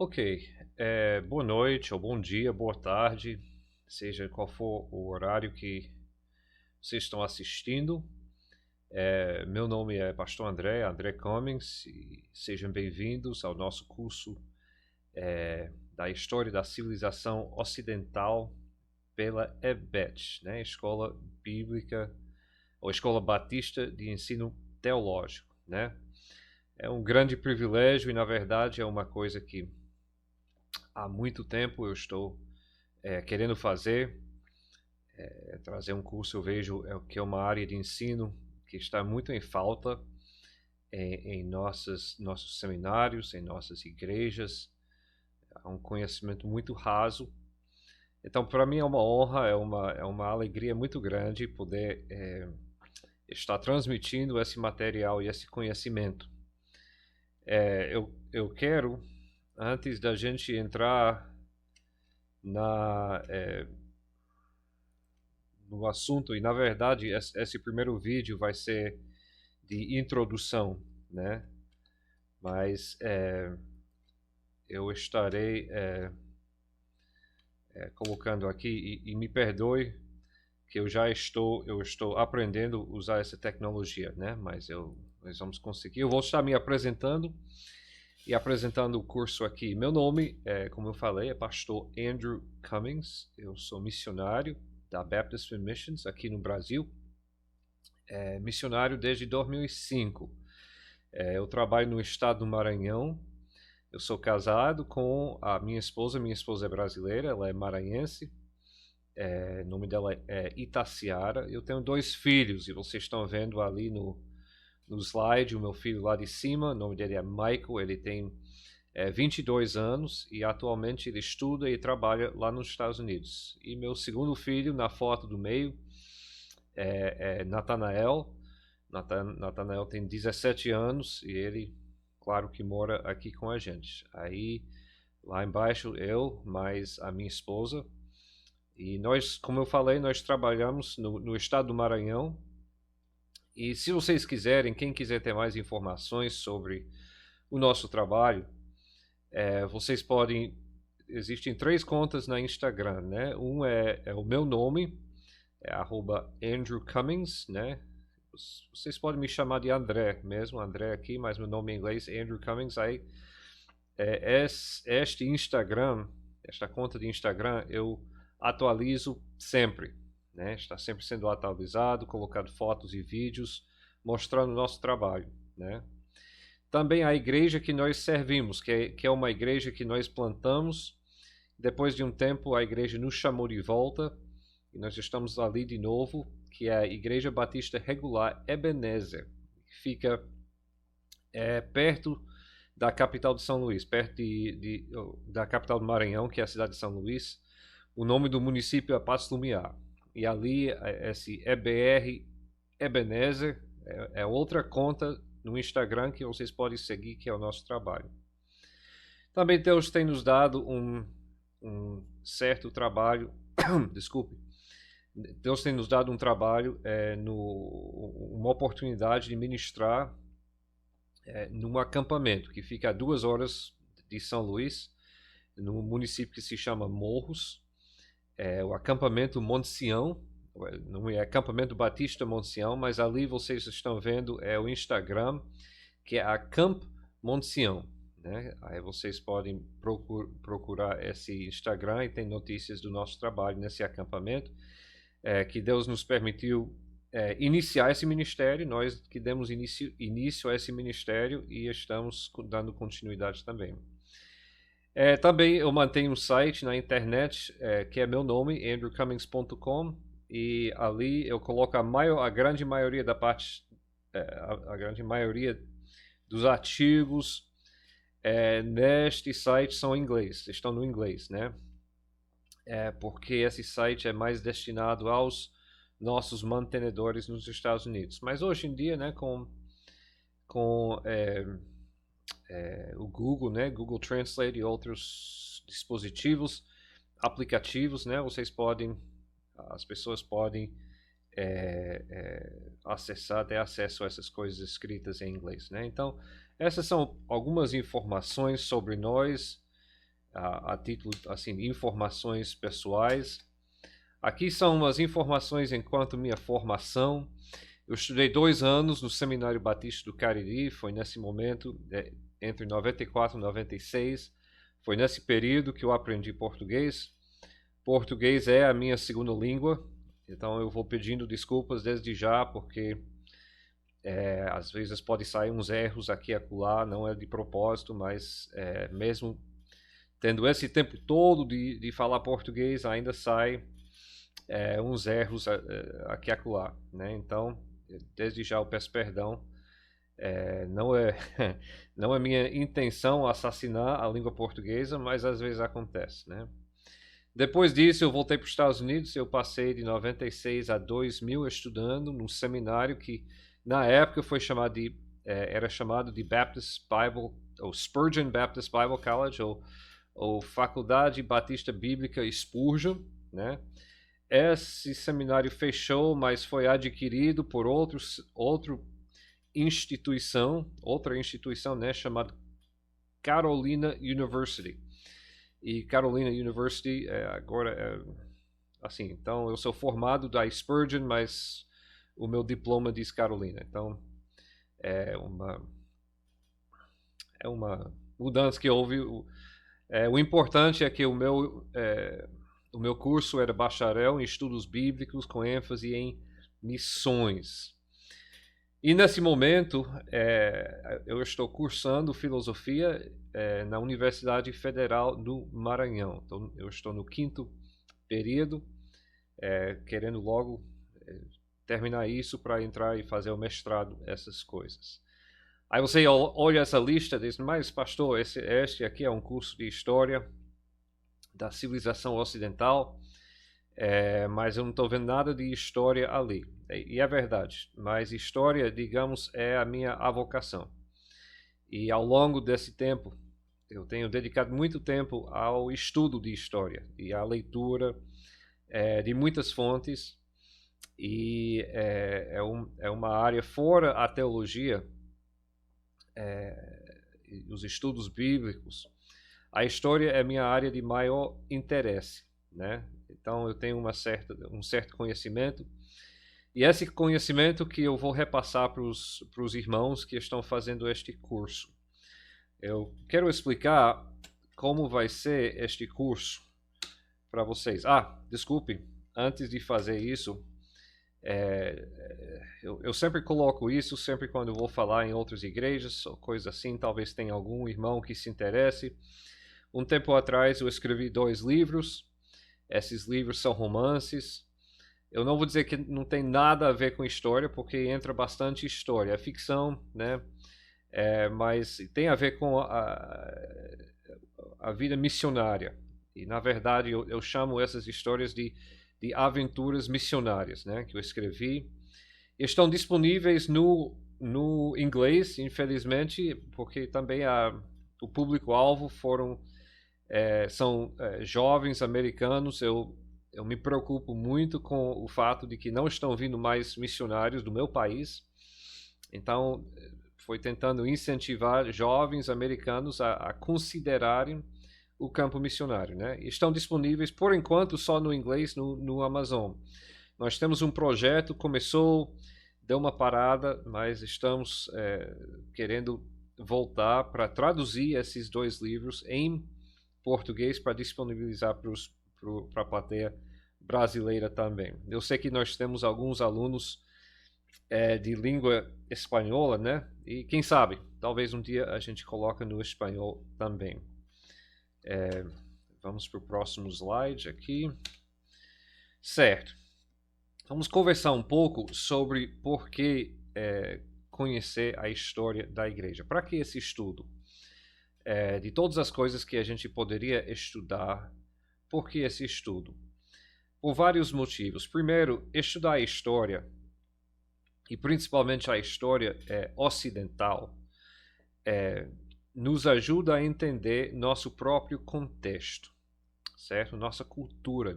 Ok, boa noite, ou bom dia, boa tarde, seja qual for o horário que vocês estão assistindo. Meu nome é Pastor André Cummings, e sejam bem-vindos ao nosso curso da História da Civilização Ocidental pela EBET, né? Escola Bíblica ou Escola Batista de Ensino Teológico, né? É um grande privilégio e, na verdade, é uma coisa que há muito tempo eu estou querendo fazer. Trazer um curso, eu vejo que é uma área de ensino que está muito em falta em nossos seminários, em nossas igrejas. Há um conhecimento muito raso. Então, para mim é uma honra, é uma alegria muito grande poder estar transmitindo esse material e esse conhecimento. Eu quero, antes da gente entrar na, no assunto, e na verdade esse primeiro vídeo vai ser de introdução, né? Mas eu estarei colocando aqui e me perdoe que eu estou aprendendo a usar essa tecnologia, né? Mas nós vamos conseguir. Eu vou estar me apresentando e apresentando o curso aqui. Meu nome, como eu falei, é Pastor Andrew Cummings. Eu sou missionário da Baptist Missions aqui no Brasil. Missionário desde 2005. Eu trabalho no estado do Maranhão. Eu sou casado com a minha esposa. Minha esposa é brasileira, ela é maranhense. O nome dela é Itaciara. Eu tenho 2 filhos e vocês estão vendo ali no slide o meu filho lá de cima. O nome dele é Michael. Ele tem 22 anos e atualmente ele estuda e trabalha lá nos Estados Unidos. E meu segundo filho, na foto do meio, é Nathanael. Nathanael tem 17 anos e ele, claro que mora aqui com a gente. Aí, lá embaixo, eu, mais a minha esposa. E nós, como eu falei, nós trabalhamos no estado do Maranhão. E se vocês quiserem, quem quiser ter mais informações sobre o nosso trabalho, vocês podem. Existem 3 contas na Instagram, né? Um é o meu nome, é @Andrew Cummings, né? Vocês podem me chamar de André mesmo, André aqui, mas meu nome em inglês é Andrew Cummings. Aí, este Instagram, esta conta de Instagram, eu atualizo sempre, né? Está sempre sendo atualizado, colocado fotos e vídeos mostrando o nosso trabalho, né? Também a igreja que nós servimos, que é uma igreja que nós plantamos. Depois de um tempo, a igreja nos chamou de volta e nós estamos ali de novo, que é a Igreja Batista Regular Ebenezer, que fica perto da capital de São Luís, perto da capital do Maranhão, que é a cidade de São Luís. O nome do município é Patos Lumiar. E ali, esse EBR Ebenezer é outra conta no Instagram que vocês podem seguir, que é o nosso trabalho. Também Deus tem nos dado um certo trabalho, desculpe, Deus tem nos dado um trabalho, uma oportunidade de ministrar num acampamento que fica a 2 horas de São Luís, no município que se chama Morros. O acampamento Monte Sião, não é acampamento Batista Monte Sião, mas ali vocês estão vendo o Instagram, que é Acamp Monte Sião, né? Aí vocês podem procurar esse Instagram e tem notícias do nosso trabalho nesse acampamento, que Deus nos permitiu iniciar esse ministério, nós que demos início a esse ministério e estamos dando continuidade também. Também eu mantenho um site na internet, que é meu nome, andrewcummings.com, e ali eu coloco a grande maioria da parte, a grande maioria dos artigos neste site são em inglês, estão no inglês, né? Porque esse site é mais destinado aos nossos mantenedores nos Estados Unidos. Mas hoje em dia, né, com o Google, né, Google Translate e outros dispositivos, aplicativos, né, as pessoas podem acessar, ter acesso a essas coisas escritas em inglês, né? Então, essas são algumas informações sobre nós. a título, assim, de informações pessoais. Aqui são as informações enquanto minha formação. Eu estudei 2 anos no Seminário Batista do Cariri, foi nesse momento, entre 94 e 96, foi nesse período que eu aprendi português. Português é a minha segunda língua, então eu vou pedindo desculpas desde já, porque às vezes pode sair uns erros aqui e acolá, não é de propósito, mas mesmo tendo esse tempo todo de falar português, ainda sai uns erros aqui e acolá, né? Então, desde já eu peço perdão. Não é não é minha intenção assassinar a língua portuguesa, mas às vezes acontece, né? Depois disso, eu voltei para os Estados Unidos. Eu passei de 96 a 2000 estudando num seminário que, na época, era chamado de Baptist Bible, ou Spurgeon Baptist Bible College, ou Faculdade Batista Bíblica Spurgeon, né? Esse seminário fechou, mas foi adquirido por outra instituição, né, chamada Carolina University. E Carolina University agora assim, então eu sou formado da Spurgeon, mas o meu diploma diz Carolina. Então é uma mudança que houve. O importante é que o meu curso era bacharel em estudos bíblicos com ênfase em missões. E nesse momento, eu estou cursando filosofia na Universidade Federal do Maranhão. Então, eu estou no 5º período, querendo logo terminar isso para entrar e fazer o mestrado, essas coisas. Aí você olha essa lista e diz, mas pastor, este aqui é um curso de História da Civilização Ocidental, mas eu não estou vendo nada de História ali. E é verdade, mas História, digamos, é a minha avocação. E ao longo desse tempo, eu tenho dedicado muito tempo ao estudo de História e à leitura de muitas fontes. E é uma área fora a teologia, os estudos bíblicos. A história é minha área de maior interesse, né? Então eu tenho um certo conhecimento, e esse conhecimento que eu vou repassar para os irmãos que estão fazendo este curso. Eu quero explicar como vai ser este curso para vocês. Desculpe, antes de fazer isso, eu sempre coloco isso, sempre quando eu vou falar em outras igrejas ou coisa assim, talvez tenha algum irmão que se interesse. Um tempo atrás eu escrevi 2 livros, esses livros são romances. Eu não vou dizer que não tem nada a ver com história, porque entra bastante história, é ficção, né? Mas tem a ver com a vida missionária. E na verdade eu chamo essas histórias de aventuras missionárias, né? Que eu escrevi. Estão disponíveis no inglês, infelizmente, porque também o público-alvo são jovens americanos. Eu me preocupo muito com o fato de que não estão vindo mais missionários do meu país. Então, foi tentando incentivar jovens americanos a considerarem o campo missionário, né? Estão disponíveis, por enquanto, só no inglês no Amazon. Nós temos um projeto, começou, deu uma parada, mas estamos querendo voltar para traduzir esses 2 livros em português para disponibilizar para a plateia brasileira também. Eu sei que nós temos alguns alunos de língua espanhola, né? E quem sabe, talvez um dia a gente coloque no espanhol também. Vamos para o próximo slide aqui. Certo. Vamos conversar um pouco sobre por que conhecer a história da igreja. Para que esse estudo? De todas as coisas que a gente poderia estudar, por que esse estudo? Por vários motivos. Primeiro, estudar a história, e principalmente a história ocidental, nos ajuda a entender nosso próprio contexto, certo? Nossa cultura,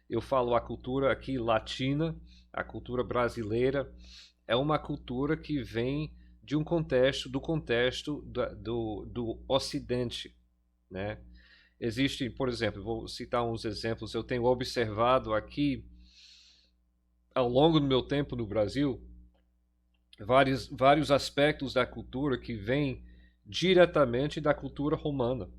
eu falo a cultura aqui latina, a cultura brasileira, é uma cultura que vem de um contexto, do Ocidente, né? Existem, por exemplo, vou citar uns exemplos, eu tenho observado aqui, ao longo do meu tempo no Brasil, vários aspectos da cultura que vêm diretamente da cultura romana,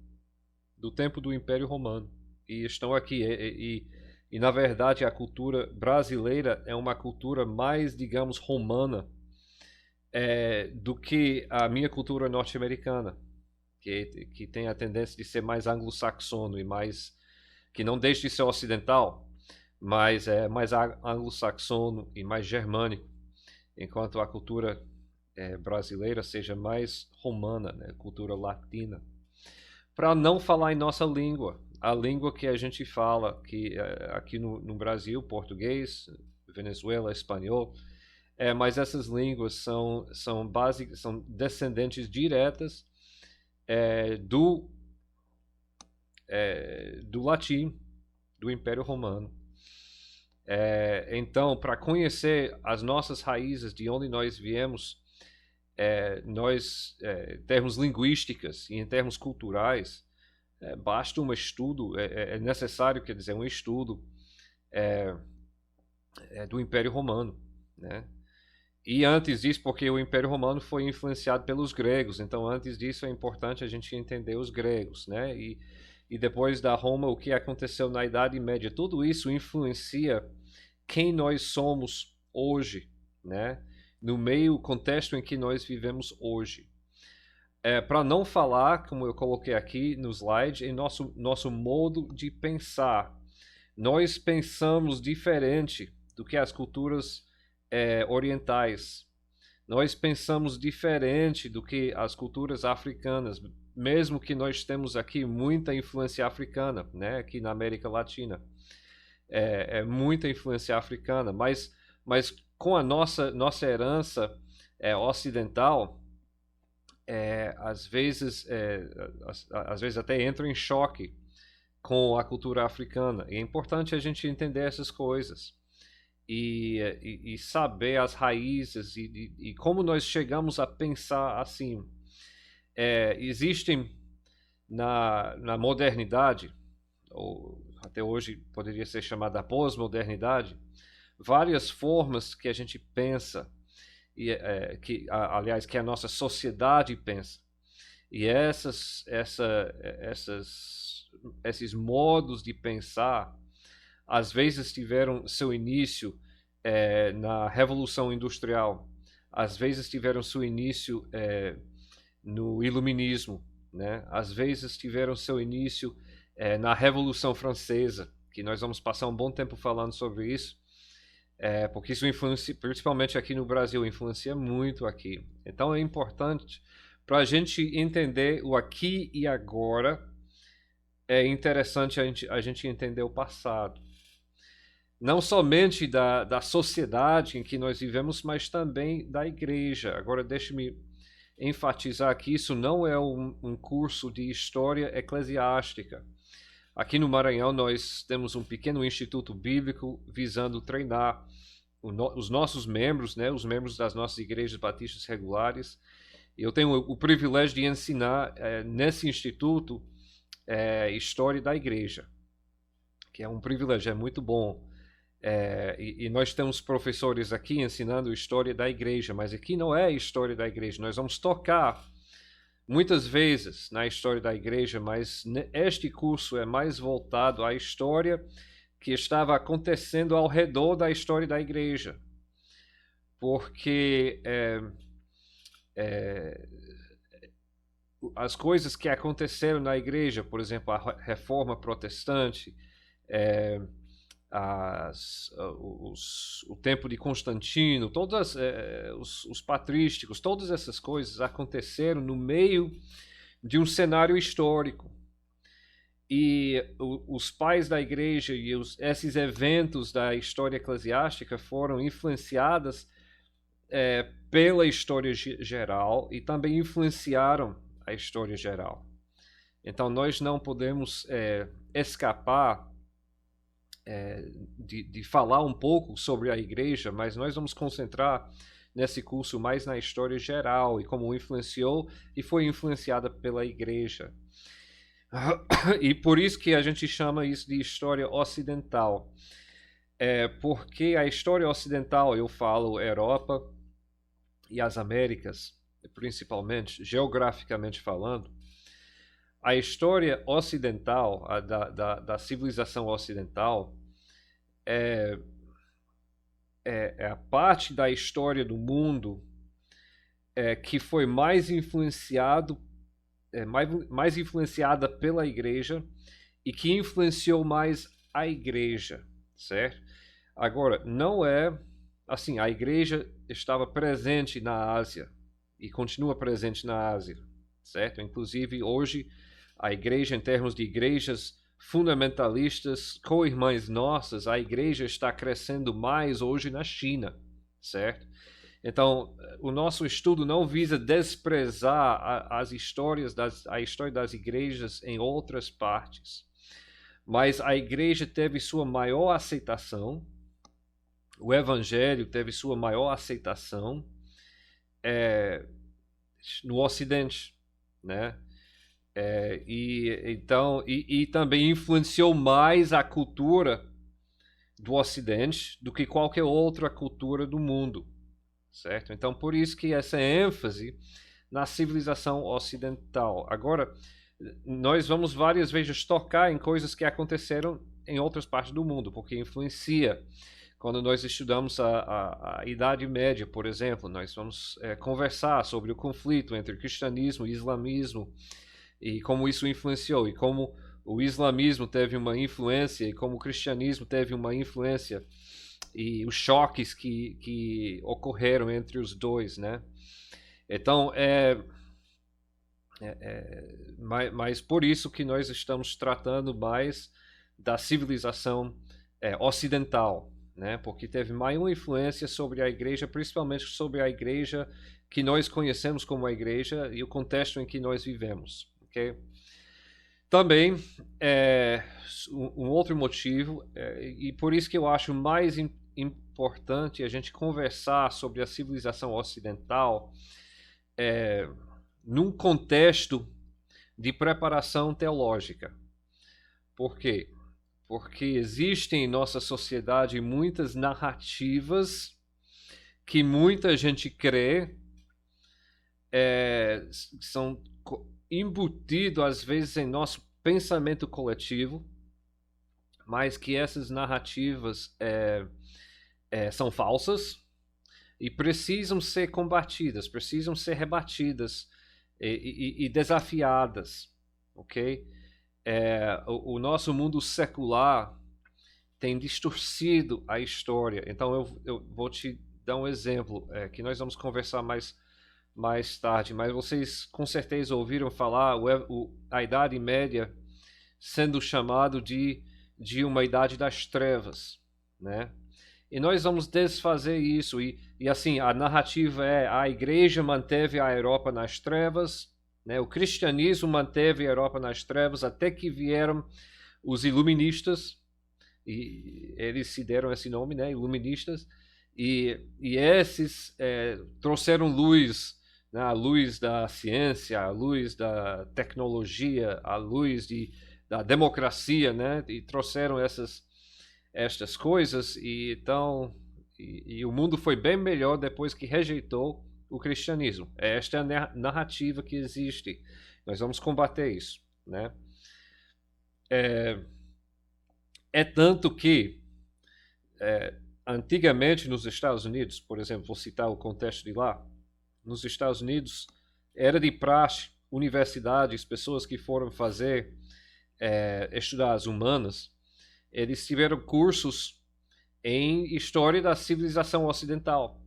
do tempo do Império Romano, e estão aqui. Na verdade, a cultura brasileira é uma cultura mais, digamos, romana do que a minha cultura norte-americana, que tem a tendência de ser mais anglo-saxono e mais, que não deixa de ser ocidental, mas é mais anglo-saxono e mais germânico, enquanto a cultura brasileira seja mais romana, né? Cultura latina. Para não falar em nossa língua, a língua que a gente fala que, aqui no Brasil, português, Venezuela, espanhol, mas essas línguas são descendentes diretas do latim, do Império Romano. Então, para conhecer as nossas raízes, de onde nós viemos, em termos linguísticos e em termos culturais, basta um estudo, é necessário, quer dizer, um estudo do Império Romano, né? E antes disso, porque o Império Romano foi influenciado pelos gregos, então antes disso é importante a gente entender os gregos, né? E depois da Roma, o que aconteceu na Idade Média, tudo isso influencia quem nós somos hoje, né? No meio contexto em que nós vivemos hoje. Para não falar, como eu coloquei aqui no slide, em nosso modo de pensar. Nós pensamos diferente do que as culturas orientais. Nós pensamos diferente do que as culturas africanas, mesmo que nós temos aqui muita influência africana, né? Aqui na América Latina. Muita influência africana, mas com a nossa herança ocidental, às vezes até entra em choque com a cultura africana. E é importante a gente entender essas coisas e saber as raízes e como nós chegamos a pensar assim. Existem na modernidade, ou até hoje poderia ser chamada pós-modernidade, várias formas que a gente pensa, aliás, que a nossa sociedade pensa. E esses modos de pensar, às vezes tiveram seu início na Revolução Industrial, às vezes tiveram seu início no Iluminismo, né? Às vezes tiveram seu início na Revolução Francesa, que nós vamos passar um bom tempo falando sobre isso, porque isso influencia, principalmente aqui no Brasil, influencia muito aqui. Então é importante, para a gente entender o aqui e agora, é interessante a gente entender o passado. Não somente da sociedade em que nós vivemos, mas também da igreja. Agora, deixe-me enfatizar que isso não é um curso de história eclesiástica. Aqui no Maranhão nós temos um pequeno instituto bíblico visando treinar os nossos membros, né, os membros das nossas igrejas batistas regulares. Eu tenho o privilégio de ensinar nesse instituto história da igreja, que é um privilégio, é muito bom. E nós temos professores aqui ensinando história da igreja, mas aqui não é história da igreja. Nós vamos tocar muitas vezes na história da igreja, mas este curso é mais voltado à história que estava acontecendo ao redor da história da igreja. Porque as coisas que aconteceram na igreja, por exemplo, a reforma protestante, o tempo de Constantino, todos os patrísticos, todas essas coisas aconteceram no meio de um cenário histórico. E os pais da igreja e esses eventos da história eclesiástica foram influenciados pela história geral e também influenciaram a história geral. Então nós não podemos escapar de falar um pouco sobre a igreja, mas nós vamos concentrar nesse curso mais na história geral e como influenciou e foi influenciada pela igreja. E por isso que a gente chama isso de história ocidental. Porque a história ocidental, eu falo Europa e as Américas, principalmente, geograficamente falando, a história ocidental, da civilização ocidental, é a parte da história do mundo que foi mais mais influenciada pela igreja e que influenciou mais a igreja, certo? Agora, não é assim, a igreja estava presente na Ásia e continua presente na Ásia, certo? Inclusive, hoje, a igreja, em termos de igrejas fundamentalistas, co-irmãs nossas, a igreja está crescendo mais hoje na China, certo? Então, o nosso estudo não visa desprezar a história das igrejas em outras partes, mas a igreja teve sua maior aceitação, o evangelho teve sua maior aceitação no Ocidente, né? E também influenciou mais a cultura do Ocidente do que qualquer outra cultura do mundo, certo? Então, por isso que essa ênfase na civilização ocidental. Agora, nós vamos várias vezes tocar em coisas que aconteceram em outras partes do mundo, porque influencia. Quando nós estudamos a Idade Média, por exemplo, nós vamos conversar sobre o conflito entre cristianismo e islamismo e como isso influenciou, e como o islamismo teve uma influência e como o cristianismo teve uma influência e os choques que ocorreram entre os dois, né? Então, mas por isso que nós estamos tratando mais da civilização ocidental, né? Porque teve maior influência sobre a igreja, principalmente sobre a igreja que nós conhecemos como a igreja e o contexto em que nós vivemos, ok? Também, um outro motivo, e por isso que eu acho mais importante a gente conversar sobre a civilização ocidental num contexto de preparação teológica. Por quê? Porque existem em nossa sociedade muitas narrativas que muita gente crê, são embutidos às vezes em nosso pensamento coletivo, mas que essas narrativas são falsas e precisam ser combatidas, precisam ser rebatidas e desafiadas, ok? O nosso mundo secular tem distorcido a história. Então eu vou te dar um exemplo que nós vamos conversar mais tarde, mas vocês com certeza ouviram falar a Idade Média sendo chamado de uma Idade das Trevas, né? E nós vamos desfazer isso. E assim, a narrativa a igreja manteve a Europa nas trevas, né? O cristianismo manteve a Europa nas trevas até que vieram os iluministas, e eles se deram esse nome, né? Iluministas, e esses trouxeram luz, né? A luz da ciência, a luz da tecnologia, a luz da democracia, né? E trouxeram estas coisas, e o mundo foi bem melhor depois que rejeitou o cristianismo. Esta é a narrativa que existe. Nós vamos combater isso, né? Tanto que antigamente nos Estados Unidos, por exemplo, vou citar o contexto de lá, nos Estados Unidos era de praxe, universidades, pessoas que foram fazer estudar as humanas, eles tiveram cursos em história da civilização ocidental.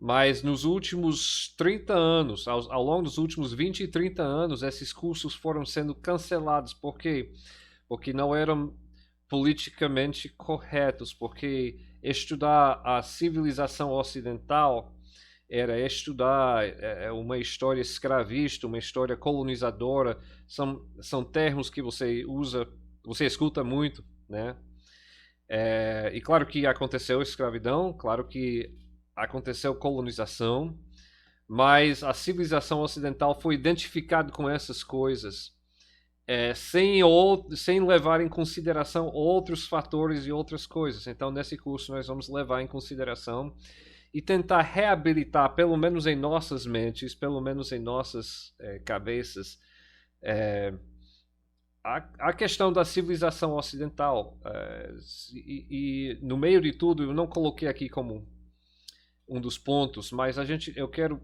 Mas nos últimos 30 anos, ao longo dos últimos 20 e 30 anos, esses cursos foram sendo cancelados. Por quê? Porque não eram politicamente corretos, porque estudar a civilização ocidental era estudar uma história escravista, uma história colonizadora. São termos que você escuta muito, né? E claro que aconteceu escravidão, claro que aconteceu colonização, mas a civilização ocidental foi identificada com essas coisas sem levar em consideração outros fatores e outras coisas. Então, nesse curso, nós vamos levar em consideração e tentar reabilitar, pelo menos em nossas mentes, pelo menos em nossas cabeças, a questão da civilização ocidental. E no meio de tudo, eu não coloquei aqui como um dos pontos, mas eu quero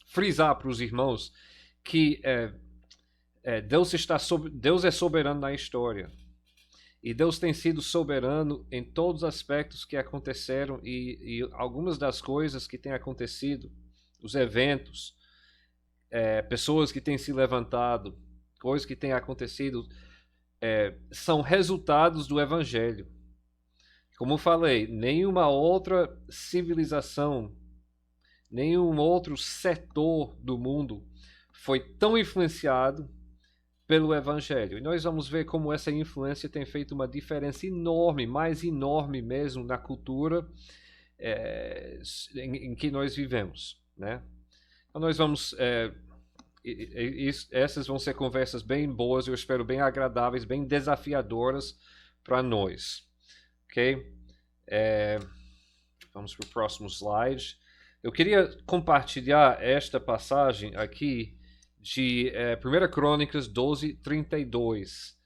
frisar para os irmãos que Deus é soberano na história. E Deus tem sido soberano em todos os aspectos que aconteceram e algumas das coisas que têm acontecido, os eventos, pessoas que têm se levantado, coisas que têm acontecido, são resultados do Evangelho. Como eu falei, nenhuma outra civilização, nenhum outro setor do mundo foi tão influenciado pelo Evangelho. E nós vamos ver como essa influência tem feito uma diferença enorme, mais enorme mesmo, na cultura em que nós vivemos, né? Então nós vamos... essas vão ser conversas bem boas, eu espero bem agradáveis, bem desafiadoras para nós. Ok? Vamos para o próximo slide. Eu queria compartilhar esta passagem aqui de 1 Crônicas 12:32.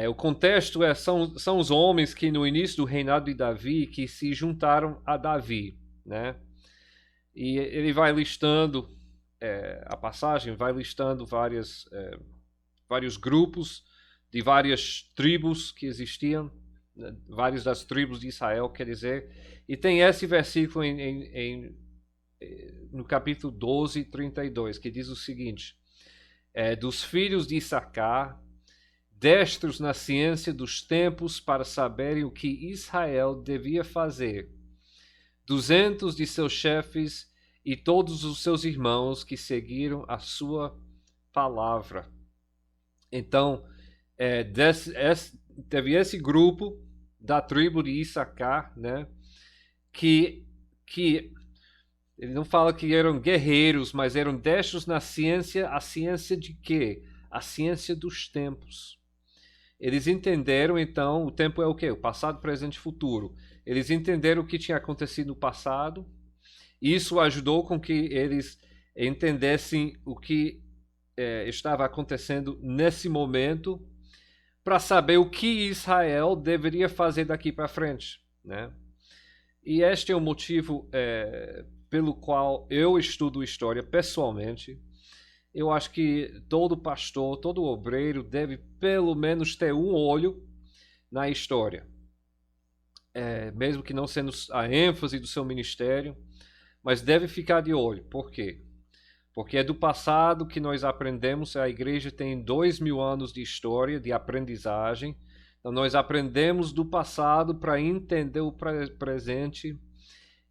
O contexto são os homens que no início do reinado de Davi que se juntaram a Davi, né? E ele vai listando, a passagem vai listando vários grupos de várias tribos que existiam, várias das tribos de Israel, quer dizer, e tem esse versículo no capítulo 12:32, que diz o seguinte: dos filhos de Issacar, destros na ciência dos tempos para saberem o que Israel devia fazer, 200 de seus chefes e todos os seus irmãos que seguiram a sua palavra. Então, teve esse grupo da tribo de Issacar, né, que ele não fala que eram guerreiros, mas eram destros na ciência. A ciência de quê? A ciência dos tempos. Eles entenderam, então, o tempo é o quê? O passado, presente e futuro. Eles entenderam o que tinha acontecido no passado. Isso ajudou com que eles entendessem o que estava acontecendo nesse momento, para saber o que Israel deveria fazer daqui para frente, né? E este é o motivo pelo qual eu estudo história pessoalmente. Eu acho que todo pastor, todo obreiro deve pelo menos ter um olho na história. Mesmo que não sendo a ênfase do seu ministério, mas deve ficar de olho. Por quê? Porque é do passado que nós aprendemos. A igreja tem 2000 anos de história, de aprendizagem. Então nós aprendemos do passado para entender o presente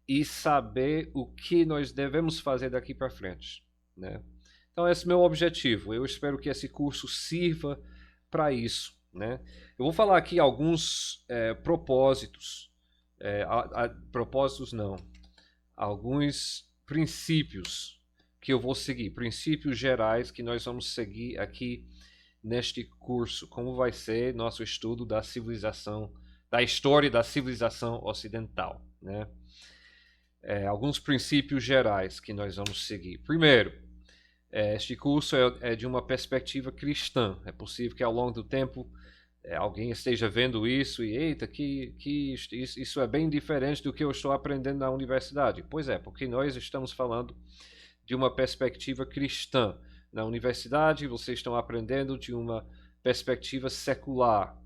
e saber o que nós devemos fazer daqui para frente, né? Então esse é o meu objetivo. Eu espero que esse curso sirva para isso, né? Eu vou falar aqui alguns propósitos. Propósitos não. Alguns princípios que eu vou seguir. Princípios gerais que nós vamos seguir aqui neste curso. Como vai ser nosso estudo da civilização, da história da civilização ocidental, né? Alguns princípios gerais que nós vamos seguir. Primeiro, este curso é de uma perspectiva cristã. É possível que ao longo do tempo alguém esteja vendo isso e, eita, isso é bem diferente do que eu estou aprendendo na universidade. Pois é, porque nós estamos falando de uma perspectiva cristã. Na universidade, vocês estão aprendendo de uma perspectiva secular.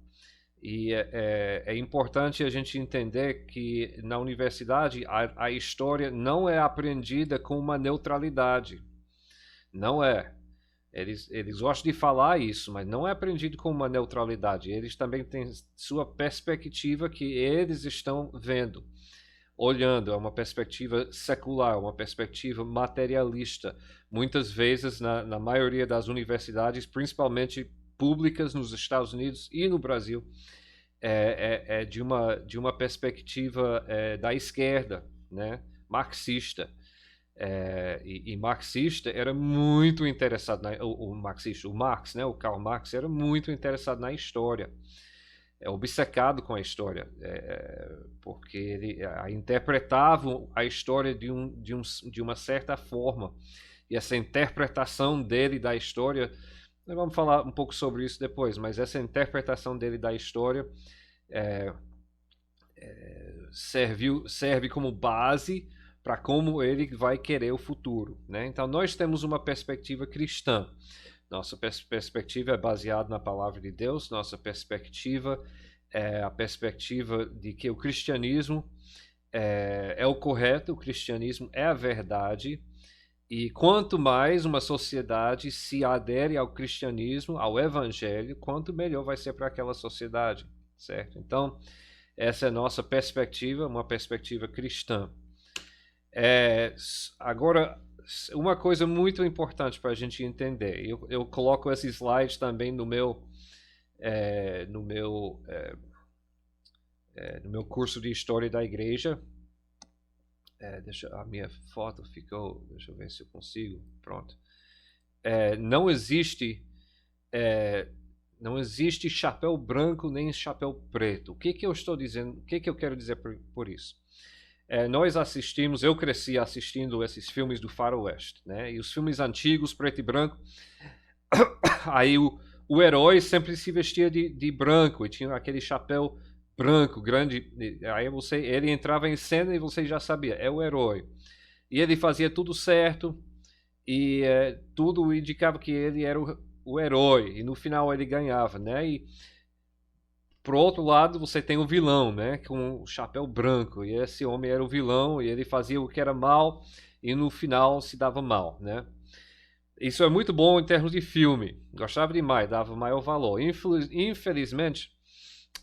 E é importante a gente entender que na universidade a história não é aprendida com uma neutralidade. Não é. Eles gostam de falar isso, mas não é aprendido com uma neutralidade. Eles também têm sua perspectiva que eles estão vendo, olhando. É uma perspectiva secular, uma perspectiva materialista. Muitas vezes, na maioria das universidades, principalmente públicas nos Estados Unidos e no Brasil, de uma perspectiva da esquerda, né? Marxista. e marxista, era muito interessado o marxista, o Marx, né, o Karl Marx era muito interessado na história, obcecado com a história, porque ele interpretava a história de uma certa forma, e essa interpretação dele da história, nós vamos falar um pouco sobre isso depois, mas essa interpretação dele da história serve como base para como ele vai querer o futuro, né? Então nós temos uma perspectiva cristã. Nossa perspectiva é baseada na palavra de Deus, nossa perspectiva é a perspectiva de que o cristianismo é o correto, o cristianismo é a verdade, e quanto mais uma sociedade se adere ao cristianismo, ao evangelho, quanto melhor vai ser para aquela sociedade, certo? Então, essa é a nossa perspectiva, uma perspectiva cristã. Agora, uma coisa muito importante para a gente entender, eu coloco esse slide também no meu curso de História da Igreja. A minha foto ficou, deixa eu ver se eu consigo, pronto. Não existe chapéu branco nem chapéu preto. O que eu estou dizendo? O que eu quero dizer por isso? Nós assistimos, eu cresci assistindo esses filmes do faroeste, né? E os filmes antigos, preto e branco, aí o herói sempre se vestia de branco e tinha aquele chapéu branco, grande. Aí ele entrava em cena e você já sabia, é o herói. E ele fazia tudo certo e tudo indicava que ele era o herói. E no final ele ganhava, né? E por outro lado, você tem o vilão, né? Com o chapéu branco. E esse homem era o vilão e ele fazia o que era mal e no final se dava mal, né? Isso é muito bom em termos de filme. Gostava demais, dava maior valor. Infelizmente,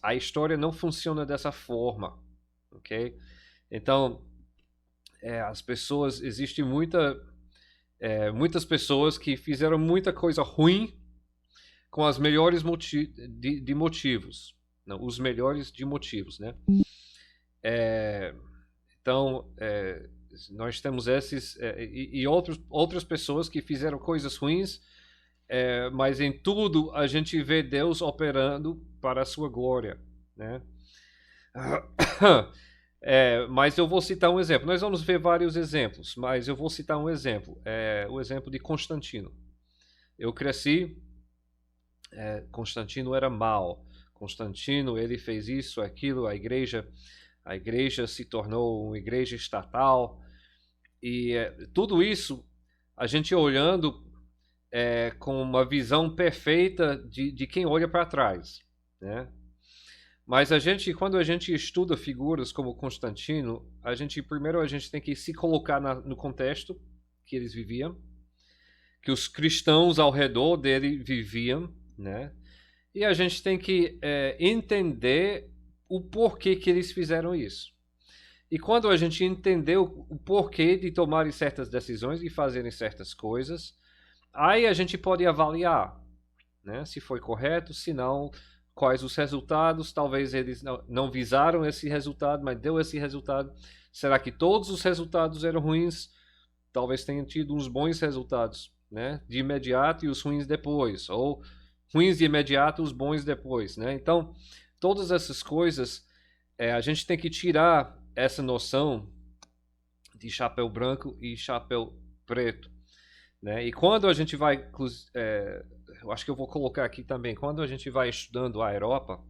a história não funciona dessa forma, ok? Então, as pessoas, existem muitas pessoas que fizeram muita coisa ruim com as melhores motivos. Não, os melhores de motivos, né? Então, nós temos esses e outras pessoas que fizeram coisas ruins, mas em tudo a gente vê Deus operando para a sua glória, né? Mas eu vou citar um exemplo. Nós vamos ver vários exemplos, mas eu vou citar um exemplo. O exemplo de Constantino. Eu cresci, Constantino era mau. Constantino, ele fez isso, aquilo, a igreja se tornou uma igreja estatal. E tudo isso, a gente olhando com uma visão perfeita de quem olha para trás, né? Mas quando a gente estuda figuras como Constantino, primeiro a gente tem que se colocar no contexto que eles viviam, que os cristãos ao redor dele viviam, né? E a gente tem que entender o porquê que eles fizeram isso. E quando a gente entender o porquê de tomarem certas decisões e fazerem certas coisas, aí a gente pode avaliar, né, se foi correto, se não, quais os resultados. Talvez eles não visaram esse resultado, mas deu esse resultado. Será que todos os resultados eram ruins? Talvez tenham tido uns bons resultados, né, de imediato e os ruins depois. Ou ruins de imediato, os bons depois, né? Então, todas essas coisas, a gente tem que tirar essa noção de chapéu branco e chapéu preto, né? E quando a gente vai, eu acho que eu vou colocar aqui também, quando a gente vai estudando a Europa,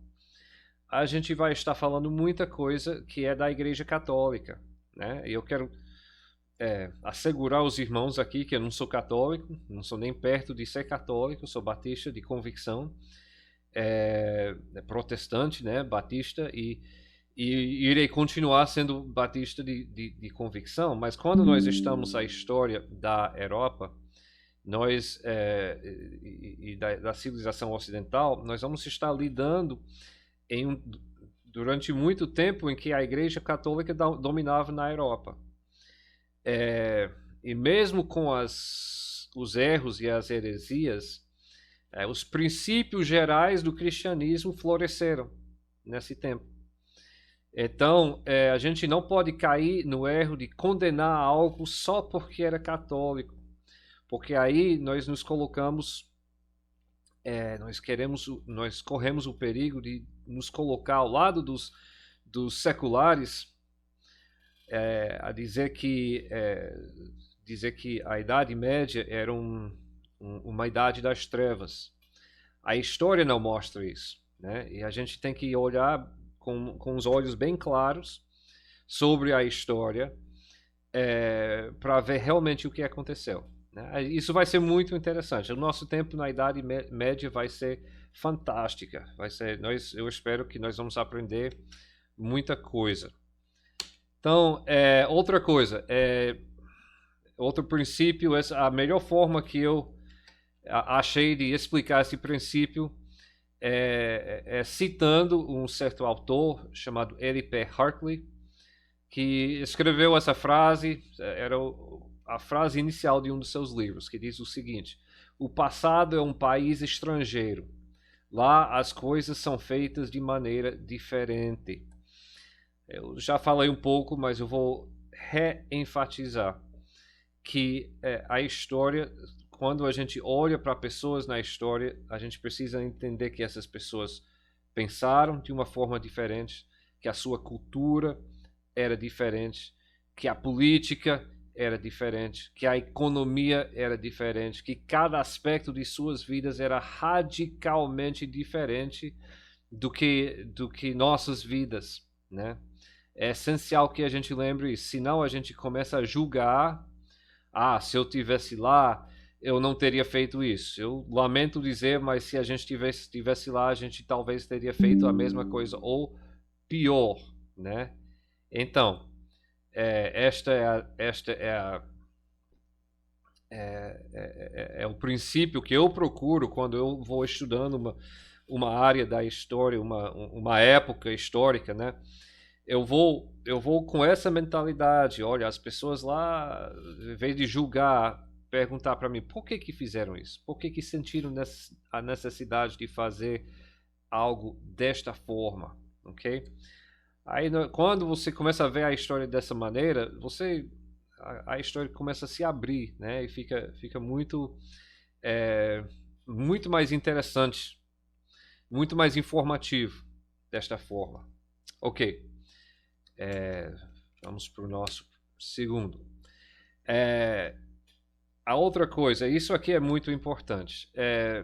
a gente vai estar falando muita coisa que é da Igreja Católica, né? E eu quero assegurar os irmãos aqui que eu não sou católico, não sou nem perto de ser católico, sou batista de convicção, protestante, né, batista, e irei continuar sendo batista de convicção. Mas quando nós estamos na história da Europa, nós da civilização ocidental, nós vamos estar lidando durante muito tempo em que a Igreja Católica dominava na Europa. E mesmo com os erros e as heresias, os princípios gerais do cristianismo floresceram nesse tempo. Então, a gente não pode cair no erro de condenar algo só porque era católico, porque aí nós nos colocamos, nós corremos o perigo de nos colocar ao lado dos seculares, a dizer que a Idade Média era uma idade das trevas. A história não mostra isso, né? E a gente tem que olhar com os olhos bem claros sobre a história, para ver realmente o que aconteceu, né? Isso vai ser muito interessante. O nosso tempo na Idade Média vai ser fantástica. Eu espero que nós vamos aprender muita coisa. Então, outra coisa, outro princípio, a melhor forma que eu achei de explicar esse princípio citando um certo autor chamado L.P. Hartley, que escreveu essa frase, era a frase inicial de um dos seus livros, que diz o seguinte: o passado é um país estrangeiro. Lá as coisas são feitas de maneira diferente. Eu já falei um pouco, mas eu vou reenfatizar que a história, quando a gente olha para pessoas na história, a gente precisa entender que essas pessoas pensaram de uma forma diferente, que a sua cultura era diferente, que a política era diferente, que a economia era diferente, que cada aspecto de suas vidas era radicalmente diferente do que nossas vidas, né? É essencial que a gente lembre isso, senão a gente começa a julgar. Se eu tivesse lá, eu não teria feito isso. Eu lamento dizer, mas se a gente tivesse lá, a gente talvez teria feito a mesma coisa ou pior, né? Então, é o princípio que eu procuro quando eu vou estudando uma área da história, uma época histórica, né? Eu vou com essa mentalidade. Olha, as pessoas lá, em vez de julgar, perguntar para mim por que fizeram isso, por que sentiram a necessidade de fazer algo desta forma, ok? Aí, quando você começa a ver a história dessa maneira, a história começa a se abrir, né? E fica muito mais interessante, muito mais informativo desta forma. Ok. Vamos para o nosso segundo. A outra coisa, isso aqui é muito importante.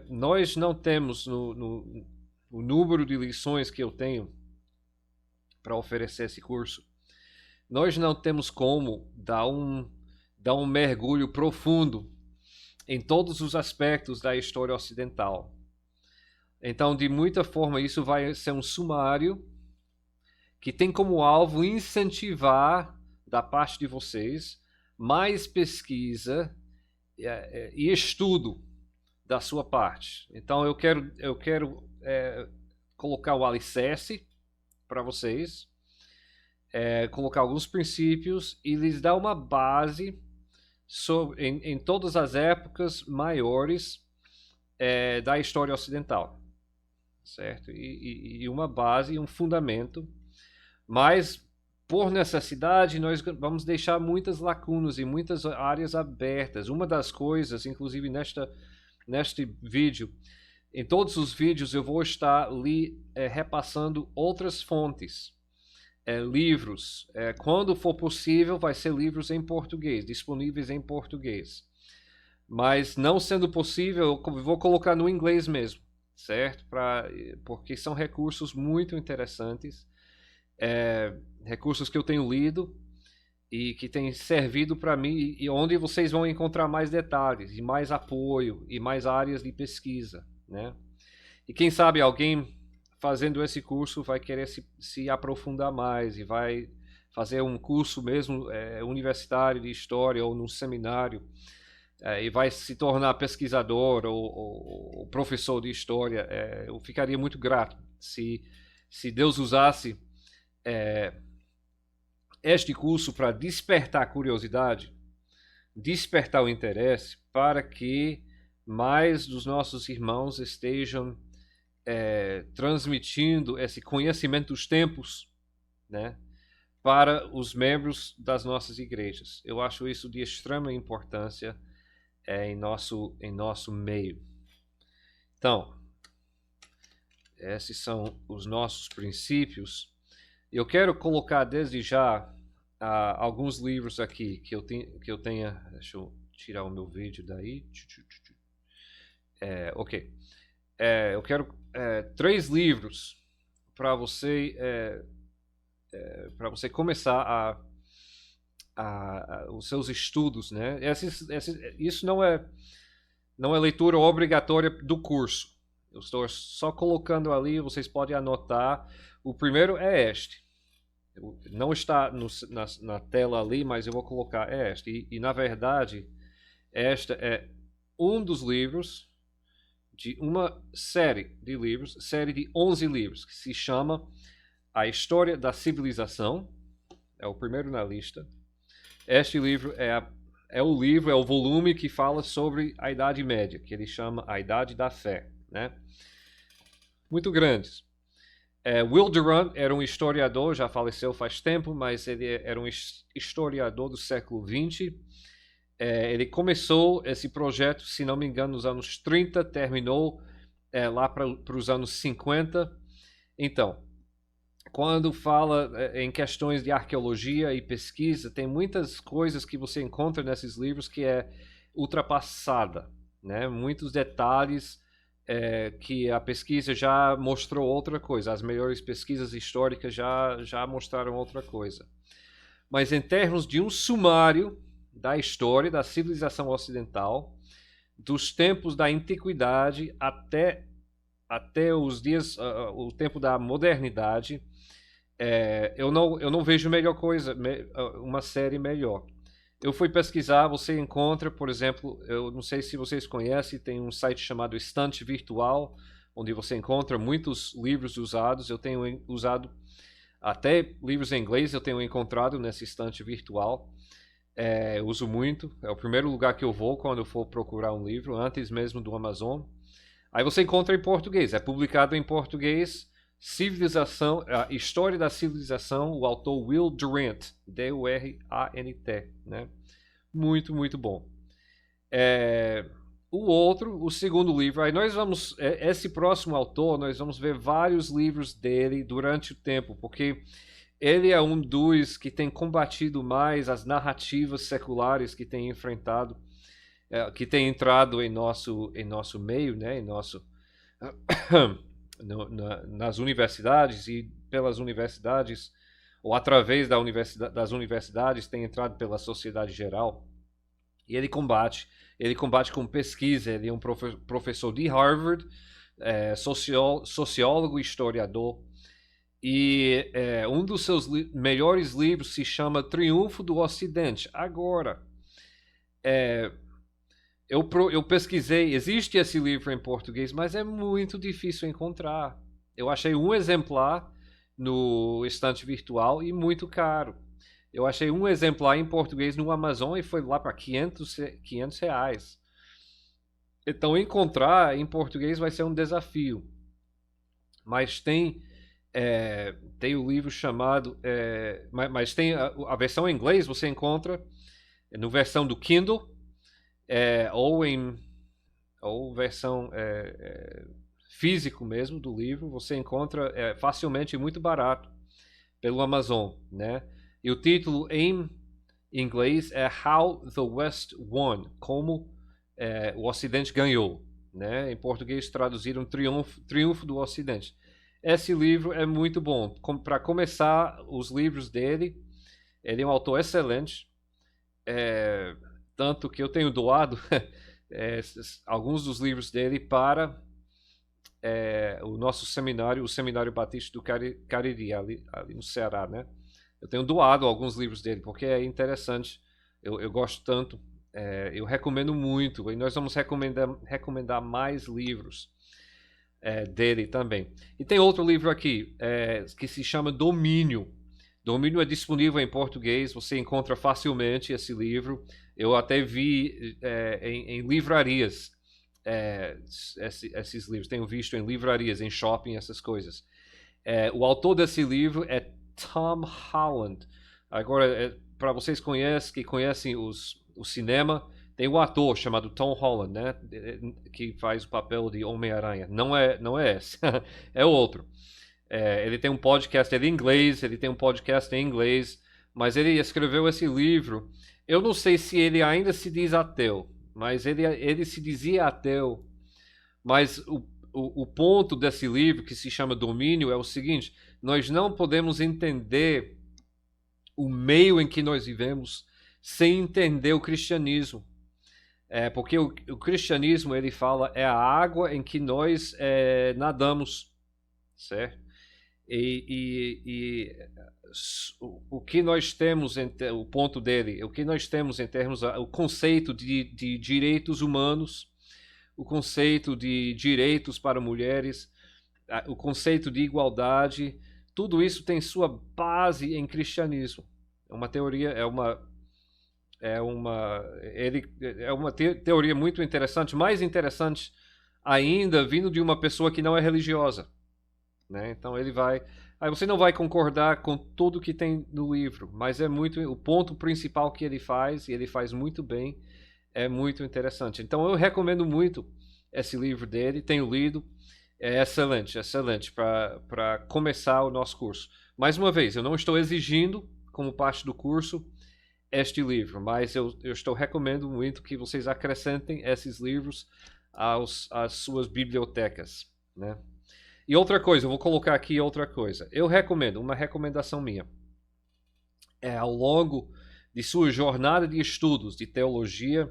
Nós não temos no número de lições que eu tenho para oferecer esse curso, nós não temos como dar um mergulho profundo em todos os aspectos da história ocidental. Então, de muita forma, isso vai ser um sumário que tem como alvo incentivar da parte de vocês mais pesquisa e estudo da sua parte. Então eu quero colocar o alicerce para vocês, colocar alguns princípios e lhes dar uma base em todas as épocas maiores da história ocidental, certo? E uma base, um fundamento. Mas, por necessidade, nós vamos deixar muitas lacunas e muitas áreas abertas. Uma das coisas, inclusive neste vídeo, em todos os vídeos eu vou estar ali repassando outras fontes, livros. Quando for possível, vai ser livros em português, disponíveis em português. Mas não sendo possível, eu vou colocar no inglês mesmo, certo? Porque são recursos muito interessantes. Recursos que eu tenho lido e que têm servido para mim, e onde vocês vão encontrar mais detalhes e mais apoio e mais áreas de pesquisa, né? E quem sabe alguém fazendo esse curso vai querer se aprofundar mais e vai fazer um curso mesmo universitário de história ou num seminário, e vai se tornar pesquisador ou professor de história. Eu ficaria muito grato se Deus usasse este curso para despertar a curiosidade, despertar o interesse, para que mais dos nossos irmãos estejam transmitindo esse conhecimento dos tempos, né, para os membros das nossas igrejas. Eu acho isso de extrema importância em nosso meio. Então, esses são os nossos princípios. Eu quero colocar desde já alguns livros aqui que eu tenha. Deixa eu tirar o meu vídeo daí. Ok. Eu quero 3 livros para você começar os seus estudos, né? Isso não é leitura obrigatória do curso. Eu estou só colocando ali, vocês podem anotar. O primeiro é este. Não está na tela ali, mas eu vou colocar este. E na verdade, esta é um dos livros de uma série de 11 livros, que se chama A História da Civilização. É o primeiro na lista. Este livro é o volume que fala sobre a Idade Média, que ele chama A Idade da Fé, né? Muito grandes. Will Durant era um historiador, já faleceu faz tempo, mas ele era um historiador do século XX. Ele começou esse projeto, se não me engano, nos anos 30, terminou lá para os anos 50. Então, quando fala em questões de arqueologia e pesquisa, tem muitas coisas que você encontra nesses livros que é ultrapassada, né? Muitos detalhes que a pesquisa já mostrou outra coisa. As melhores pesquisas históricas já mostraram outra coisa. Mas em termos de um sumário da história da civilização ocidental, dos tempos da antiguidade até os dias, o tempo da modernidade, eu não vejo melhor coisa, uma série melhor. Eu fui pesquisar, você encontra, por exemplo, eu não sei se vocês conhecem, tem um site chamado Estante Virtual, onde você encontra muitos livros usados. Eu tenho usado até livros em inglês, eu tenho encontrado nesse estante virtual. Uso muito, é o primeiro lugar que eu vou quando eu for procurar um livro, antes mesmo do Amazon. Aí você encontra em português, é publicado em português, Civilização, a História da Civilização, o autor Will Durant, D-U-R-A-N-T, né? Muito, muito bom. O segundo livro, aí nós vamos, esse próximo autor, nós vamos ver vários livros dele durante o tempo, porque ele é um dos que tem combatido mais as narrativas seculares que tem enfrentado, que tem entrado em nosso meio, né? Nas universidades e pelas universidades, ou através das universidades, tem entrado pela sociedade geral. E ele combate com pesquisa. Ele é um professor de Harvard, sociólogo e historiador. E um dos seus melhores livros se chama Triunfo do Ocidente. Agora, eu pesquisei, existe esse livro em português, mas é muito difícil encontrar. Eu achei um exemplar no estante virtual e muito caro. Eu achei um exemplar em português no Amazon e foi lá para 500 reais. Então, encontrar em português vai ser um desafio. Mas tem o livro chamado... mas tem a versão em inglês, você encontra no versão do Kindle, ou versão físico mesmo do livro. Você encontra facilmente e muito barato pelo Amazon, né? E o título em inglês é How the West Won, como o Ocidente ganhou, né? Em português traduziram Triunfo do Ocidente. Esse livro é muito bom. Para começar, os livros dele, ele é um autor excelente, tanto que eu tenho doado alguns dos livros dele para o nosso seminário, o Seminário Batista do Cariri, ali no Ceará, né? Eu tenho doado alguns livros dele, porque é interessante, eu gosto tanto, eu recomendo muito, e nós vamos recomendar mais livros dele também. E tem outro livro aqui, que se chama Domínio. Domínio é disponível em português, você encontra facilmente esse livro. Eu até vi em livrarias esses livros, tenho visto em livrarias, em shopping, essas coisas. O autor desse livro é Tom Holland. Agora, para vocês que conhecem o cinema, tem um ator chamado Tom Holland, né? Que faz o papel de Homem-Aranha. Não é esse, é outro. Ele tem um podcast em inglês, mas ele escreveu esse livro. Eu não sei se ele ainda se diz ateu, mas ele se dizia ateu. Mas o ponto desse livro, que se chama Domínio, é o seguinte: nós não podemos entender o meio em que nós vivemos sem entender o cristianismo. Porque o cristianismo, ele fala, é a água em que nós nadamos, certo? E o que nós temos, o ponto dele, o que nós temos em termos, o conceito de direitos humanos, o conceito de direitos para mulheres, o conceito de igualdade, tudo isso tem sua base em cristianismo. É uma teoria, teoria muito interessante, mais interessante ainda vindo de uma pessoa que não é religiosa, né? Então ele vai, aí você não vai concordar com tudo que tem no livro, mas o ponto principal que ele faz, e ele faz muito bem, é muito interessante. Então eu recomendo muito esse livro dele, tenho lido, é excelente para começar o nosso curso. Mais uma vez, eu não estou exigindo como parte do curso este livro, mas eu estou recomendando muito que vocês acrescentem esses livros às suas bibliotecas, né? E outra coisa, eu vou colocar aqui outra coisa. Eu recomendo, uma recomendação minha, ao longo de sua jornada de estudos de teologia,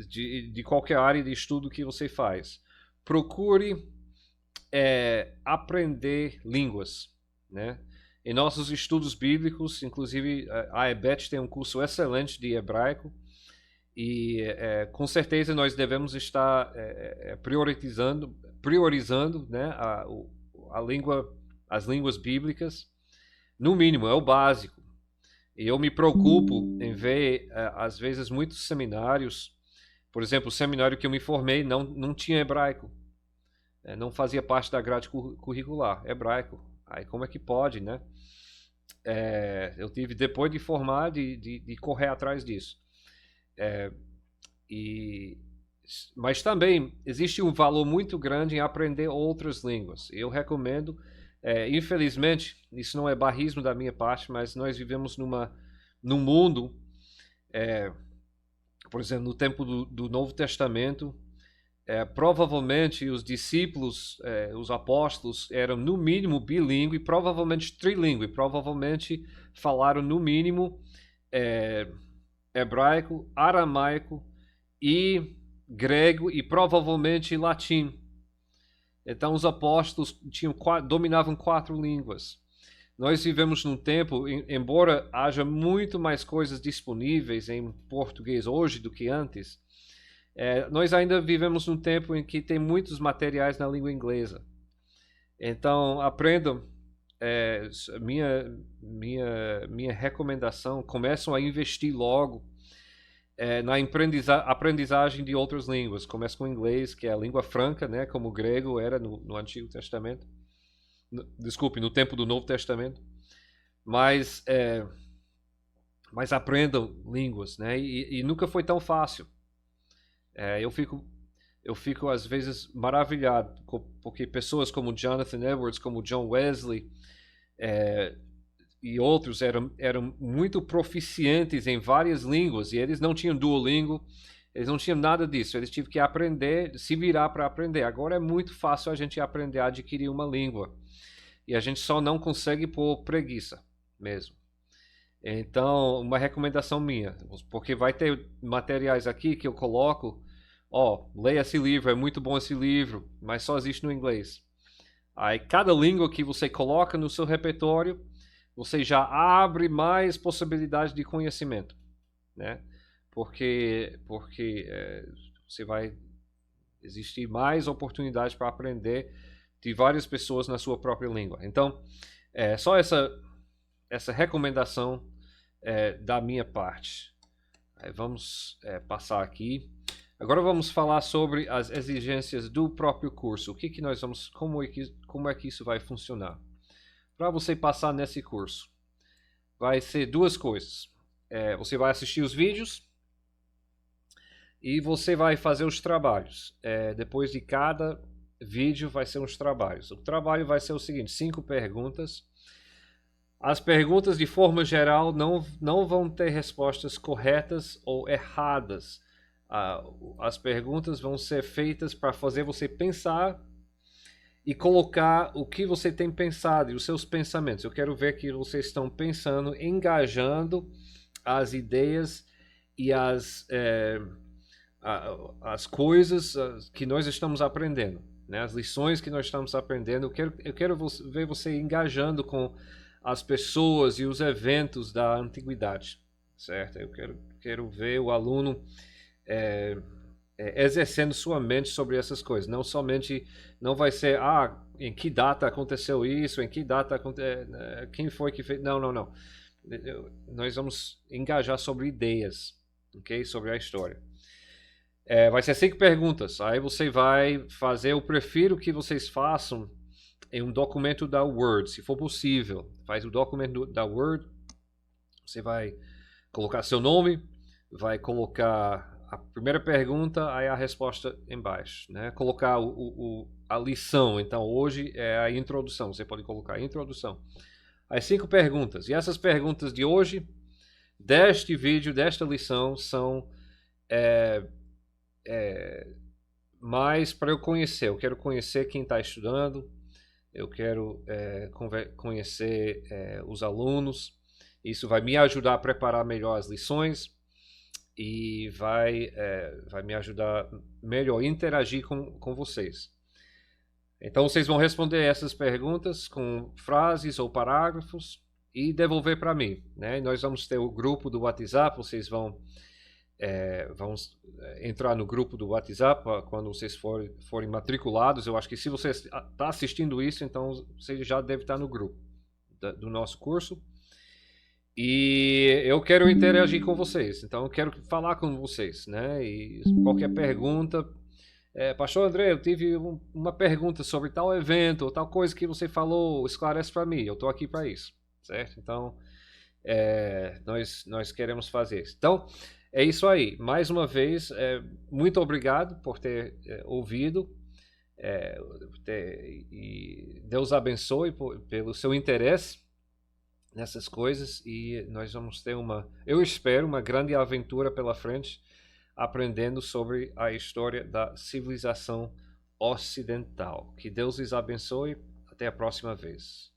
de qualquer área de estudo que você faz, procure aprender línguas, né? Em nossos estudos bíblicos, inclusive a EBET tem um curso excelente de hebraico e com certeza nós devemos estar priorizando, né, as línguas bíblicas, no mínimo, é o básico. E eu me preocupo em ver, às vezes, muitos seminários, por exemplo, o seminário que eu me formei não tinha hebraico, não fazia parte da grade curricular, hebraico. Aí como é que pode, né? Eu tive, depois de formar, de correr atrás disso. Mas também existe um valor muito grande em aprender outras línguas. Eu recomendo, infelizmente, isso não é barrismo da minha parte, mas nós vivemos num mundo, por exemplo, no tempo do Novo Testamento, provavelmente os discípulos, os apóstolos, eram no mínimo bilíngue, provavelmente trilíngue, provavelmente falaram no mínimo hebraico, aramaico e grego e provavelmente latim. Então os apóstolos dominavam 4 línguas. Nós vivemos num tempo, embora haja muito mais coisas disponíveis em português hoje do que antes, nós ainda vivemos num tempo em que tem muitos materiais na língua inglesa. Então, aprendam. Minha recomendação, começam a investir logo na aprendizagem de outras línguas. Começa com o inglês, que é a língua franca, né, como o grego era no Antigo Testamento. Desculpe, no tempo do Novo Testamento. Mas aprendam línguas, né? E nunca foi tão fácil. Eu fico às vezes maravilhado, porque pessoas como Jonathan Edwards, como John Wesley e outros eram muito proficientes em várias línguas, e eles não tinham Duolingo, eles não tinham nada disso, eles tiveram que aprender, se virar para aprender. Agora é muito fácil a gente aprender a adquirir uma língua, e a gente só não consegue por preguiça mesmo. Então, uma recomendação minha, porque vai ter materiais aqui que eu coloco, leia esse livro, é muito bom esse livro, mas só existe no inglês. Aí cada língua que você coloca no seu repertório, você já abre mais possibilidades de conhecimento, né? Porque você vai existir mais oportunidades para aprender de várias pessoas na sua própria língua. Então, só essa recomendação da minha parte. Aí vamos passar aqui. Agora vamos falar sobre as exigências do próprio curso. Como é que isso vai funcionar? para você passar nesse curso? Vai ser duas coisas. Você vai assistir os vídeos e você vai fazer os trabalhos. Depois de cada vídeo vai ser uns trabalhos. O trabalho vai ser o seguinte: 5 perguntas. As perguntas, de forma geral, não vão ter respostas corretas ou erradas. As perguntas vão ser feitas para fazer você pensar e colocar o que você tem pensado e os seus pensamentos. Eu quero ver que vocês estão pensando, engajando as ideias e as coisas que nós estamos aprendendo, né? As lições que nós estamos aprendendo. Eu quero ver você engajando com as pessoas e os eventos da antiguidade, certo? Eu quero ver o aluno exercendo sua mente sobre essas coisas. Não vai ser, em que data aconteceu isso, em que data quem foi que fez. Não, não, não. Nós vamos engajar sobre ideias, ok? Sobre a história. Vai ser 5 perguntas. Aí você vai fazer, eu prefiro que vocês façam em um documento da Word, se for possível. Faz o documento da Word. Você vai colocar seu nome, vai colocar a primeira pergunta, aí a resposta embaixo, né? Colocar a lição. Então hoje é a introdução. Você pode colocar a introdução. As 5 perguntas. E essas perguntas de hoje, deste vídeo, desta lição, são mais para eu conhecer. Eu quero conhecer quem está estudando. Eu quero conhecer os alunos. Isso vai me ajudar a preparar melhor as lições e vai me ajudar melhor a interagir com vocês. Então vocês vão responder essas perguntas com frases ou parágrafos e devolver para mim, né? Nós vamos ter o grupo do WhatsApp. Vocês vão entrar no grupo do WhatsApp quando vocês forem matriculados. Eu acho que se você está assistindo isso, então você já deve estar no grupo do nosso curso. E eu quero interagir com vocês, então eu quero falar com vocês, né? E qualquer pergunta, Pastor André, eu tive uma pergunta sobre tal evento ou tal coisa que você falou, esclarece para mim. Eu estou aqui para isso, certo? Então nós queremos fazer isso. Então é isso aí. Mais uma vez, muito obrigado por ter ouvido. E Deus abençoe pelo seu interesse nessas coisas, e nós vamos ter eu espero, uma grande aventura pela frente, aprendendo sobre a história da civilização ocidental. Que Deus lhes abençoe. Até a próxima vez.